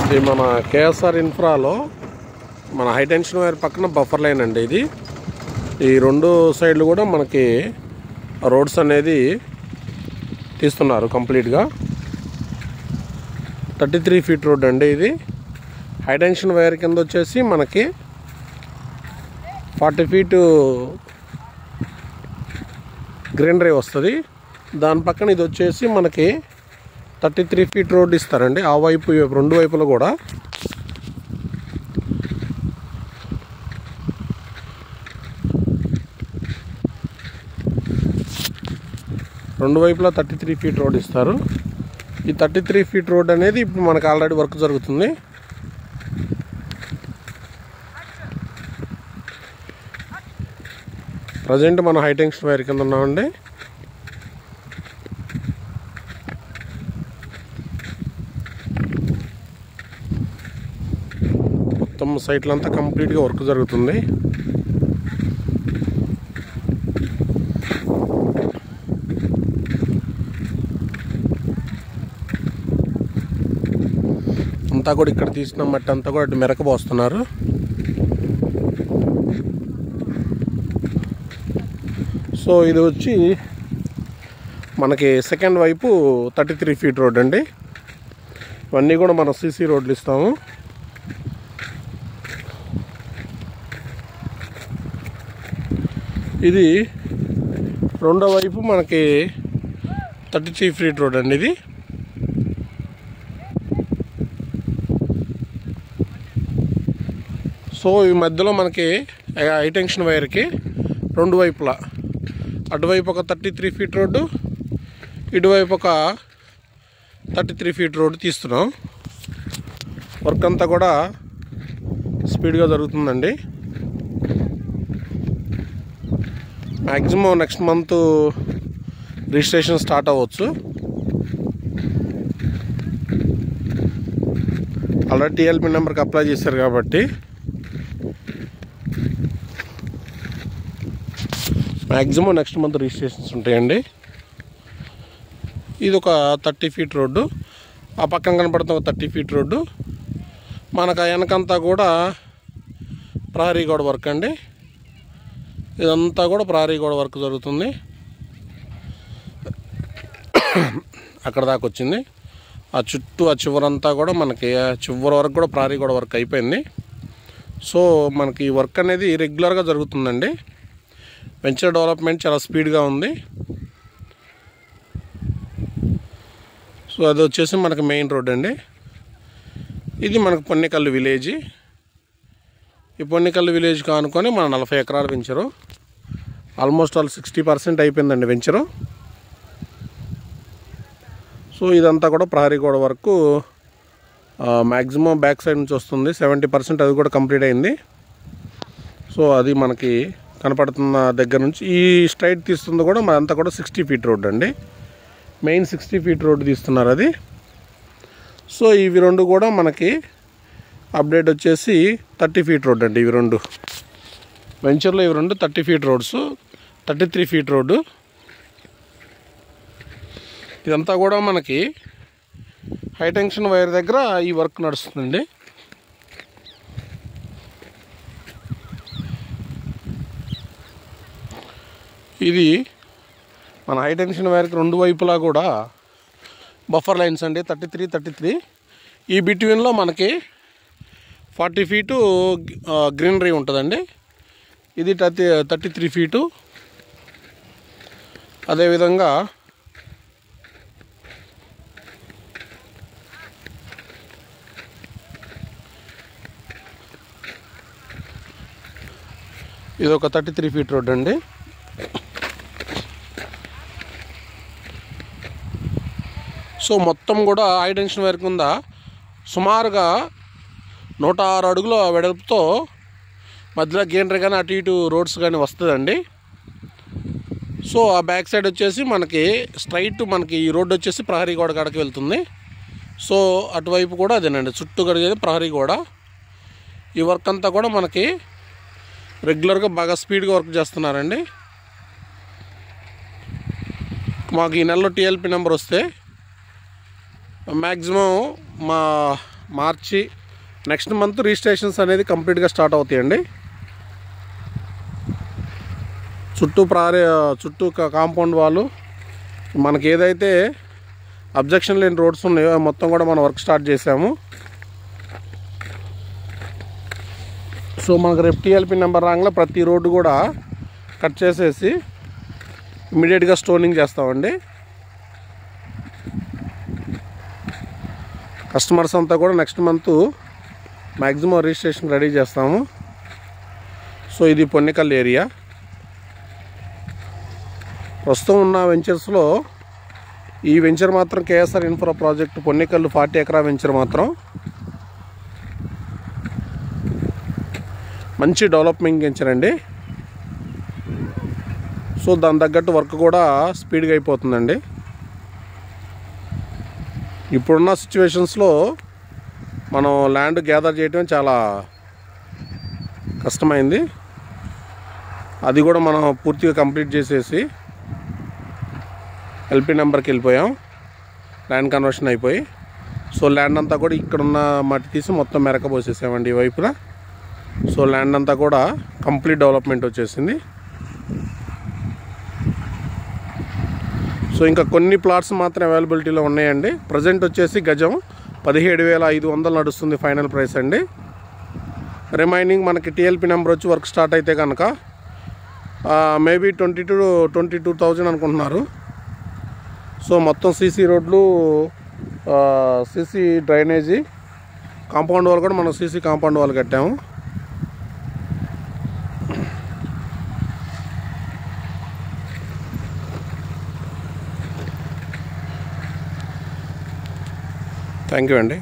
ఇది మన కేఎస్ఆర్ ఇన్ఫ్రాలో మన హై టెన్షన్ వైర్ పక్కన బఫర్ లైన్ అండి. ఇది ఈ రెండు సైడ్లు కూడా మనకి రోడ్స్ అనేది తీస్తున్నారు కంప్లీట్గా. 33 ఫీట్ రోడ్ అండి. ఇది హై టెన్షన్ వైర్ కింద వచ్చేసి మనకి 40 ఫీటు గ్రీనరీ వస్తుంది. దాని పక్కన ఇది వచ్చేసి మనకి 33 ఫీట్ రోడ్ ఇస్తారండి. ఆ వైపు రెండు వైపులు కూడా రెండు వైపులా 33 ఫీట్ రోడ్ ఇస్తారు. ఈ 33 ఫీట్ రోడ్ అనేది ఇప్పుడు మనకు ఆల్రెడీ వర్క్ జరుగుతుంది. ప్రజెంట్ మనం హై టెన్షన్ వైర్ కింద ఉన్నామండి. మొత్తం సైట్లంతా కంప్లీట్గా వర్క్ జరుగుతుంది. అంతా కూడా ఇక్కడ తీసిన మట్టి అంతా కూడా మెరకబోస్తున్నారు. సో ఇది వచ్చి మనకి సెకండ్ వైపు 33 ఫీట్ రోడ్ అండి. ఇవన్నీ కూడా మనం సీసీ రోడ్లు ఇస్తాము. ఇది రెండో వైపు మనకి 33 ఫీట్ రోడ్ అండి. ఇది సో ఈ మధ్యలో మనకి హై టెన్షన్ వైర్కి రెండు వైపులా అటువైపు ఒక 33 ఫీట్ రోడ్డు, ఇటువైపు ఒక 33 ఫీట్ రోడ్డు తీస్తున్నాం. వర్క్ అంతా కూడా స్పీడ్గా జరుగుతుందండి. Maximum next month registration start అవ్వచ్చు. ఆల్రెడీ టీఎల్పీ నెంబర్కి అప్లై చేశారు కాబట్టి మ్యాక్సిమం నెక్స్ట్ మంత్ రిజిస్ట్రేషన్స్ ఉంటాయండి. ఇది ఒక 30 ఫీట్ రోడ్డు, ఆ పక్కన కనపడుతున్న ఒక 30 ఫీట్ రోడ్డు. మనకు వెనకంతా కూడా ప్రహరీ గోడ వర్క్ అండి. ఇదంతా కూడా ప్రహరీ గోడ వర్క్ జరుగుతుంది. అక్కడ దాకా వచ్చింది. ఆ చుట్టూ ఆ చివరంతా కూడా మనకి చివరి వరకు కూడా ప్రహరీ గోడ వర్క్ అయిపోయింది. సో మనకి ఈ వర్క్ అనేది రెగ్యులర్గా జరుగుతుందండి. వెంచర్ డెవలప్మెంట్ చాలా స్పీడ్గా ఉంది. సో అది వచ్చేసి మనకు మెయిన్ రోడ్ అండి. ఇది మనకు పొన్నికల్లు విలేజ్. ఈ పొన్నికల్లు విలేజ్ కానుకొని మన 40 ఎకరాలు వెంచరు. ఆల్మోస్ట్ ఆల్ 60% అయిపోయిందండి వెంచరు. సో ఇదంతా కూడా ప్రహరీ గోడ వరకు మ్యాక్సిమం బ్యాక్ సైడ్ నుంచి వస్తుంది. 70% అది కూడా కంప్లీట్ అయింది. సో అది మనకి కనపడుతున్న దగ్గర నుంచి ఈ స్ట్రైట్ తీస్తుంది కూడా మనంతా కూడా 60 ఫీట్ రోడ్ అండి. మెయిన్ 60 ఫీట్ రోడ్ తీస్తున్నారు అది. సో ఇవి రెండు కూడా మనకి అప్డేట్ వచ్చేసి 30 ఫీట్ రోడ్ అండి. ఇవి రెండు వెంచర్లో ఇవి రెండు 30 ఫీట్ రోడ్స్, 33 ఫీట్ రోడ్డు. ఇదంతా కూడా మనకి హై టెన్షన్ వైర్ దగ్గర ఈ వర్క్ నడుస్తుందండి. ఇది మన హై టెన్షన్ వైర్కి రెండు వైపులా కూడా బఫర్ లైన్స్ అండి. 33 ఈ బిట్వీన్లో మనకి 40 ఫీటు గ్రీనరీ ఉంటుందండి. ఇది 33 ఫీటు. అదేవిధంగా ఇది ఒక 33 ఫీట్ రోడ్ అండి. సో మొత్తం కూడా హై టెన్షన్ వైర్ కింద సుమారుగా 106 అడుగుల వెడల్పుతో మధ్యలో గ్రీనరీ కానీ అటు ఇటు రోడ్స్ కానీ వస్తుందండి. సో ఆ బ్యాక్ సైడ్ వచ్చేసి మనకి స్ట్రైట్ మనకి ఈ రోడ్డు వచ్చేసి ప్రహరీ గోడ కాడకి వెళ్తుంది. సో అటువైపు కూడా అదేనండి, చుట్టూ కడిగేది ప్రహరీ గోడ. ఈ వర్క్ అంతా కూడా మనకి రెగ్యులర్గా బాగా స్పీడ్గా వర్క్ చేస్తున్నారండి. మాకు ఈ నెలలో టీఎల్పీ నెంబర్ వస్తే మ్యాక్సిమం మా మార్చి నెక్స్ట్ మంత్ రిజిస్ట్రేషన్స్ అనేది కంప్లీట్గా స్టార్ట్ అవుతాయండి. చుట్టూ కాంపౌండ్ వాళ్ళు మనకి ఏదైతే అబ్జెక్షన్ లేని రోడ్స్ ఉన్నాయో మొత్తం కూడా మనం వర్క్ స్టార్ట్ చేసాము. సో మనకు రేపు టీఎల్పీ నెంబర్ రాగానే ప్రతి రోడ్డు కూడా కట్ చేసేసి ఇమీడియట్గా స్టోనింగ్ చేస్తామండి. కస్టమర్స్ అంతా కూడా next month maximum registration ready చేస్తాము. సో ఇది పొన్నికల్ ఏరియా. ప్రస్తుతం ఉన్న వెంచర్స్లో ఈ వెంచర్ మాత్రం కేఎస్ఆర్ ఇన్ఫ్రా ప్రాజెక్టు పొన్నికల్ 40 ఎకరా వెంచర్ మాత్రం మంచి డెవలప్మెంట్ వెంచర్ అండి. సో దాని తగ్గట్టు వర్క్ కూడా స్పీడ్గా అయిపోతుందండి. ఇప్పుడున్న సిచ్యువేషన్స్లో మనం ల్యాండ్ గ్యాదర్ చేయడం చాలా కష్టమైంది. అది కూడా మనం పూర్తిగా కంప్లీట్ చేసేసి ఎల్పీ నెంబర్కి వెళ్ళిపోయాం, ల్యాండ్ కన్వర్షన్ అయిపోయి. సో ల్యాండ్ అంతా కూడా ఇక్కడున్న మట్టి తీసి మొత్తం మెరకబోసేసామండి ఈ వైపున. సో ల్యాండ్ అంతా కూడా కంప్లీట్ డెవలప్మెంట్ వచ్చేసింది. సో ఇంకా కొన్ని ప్లాట్స్ మాత్రం అవైలబిలిటీలో ఉన్నాయండి. ప్రజెంట్ వచ్చేసి గజం 17,500 నడుస్తుంది ఫైనల్ ప్రైస్ అండి. రిమైనింగ్ మనకి టీఎల్పీ నెంబర్ వచ్చి వర్క్ స్టార్ట్ అయితే కనుక మేబీ 22,000 అనుకుంటున్నారు. సో మొత్తం సీసీ రోడ్లు, సీసీ డ్రైనేజీ, కాంపౌండ్ వాల్ కూడా మనం సీసీ కాంపౌండ్ వాల్ కట్టాము. థ్యాంక్ యూ అండి.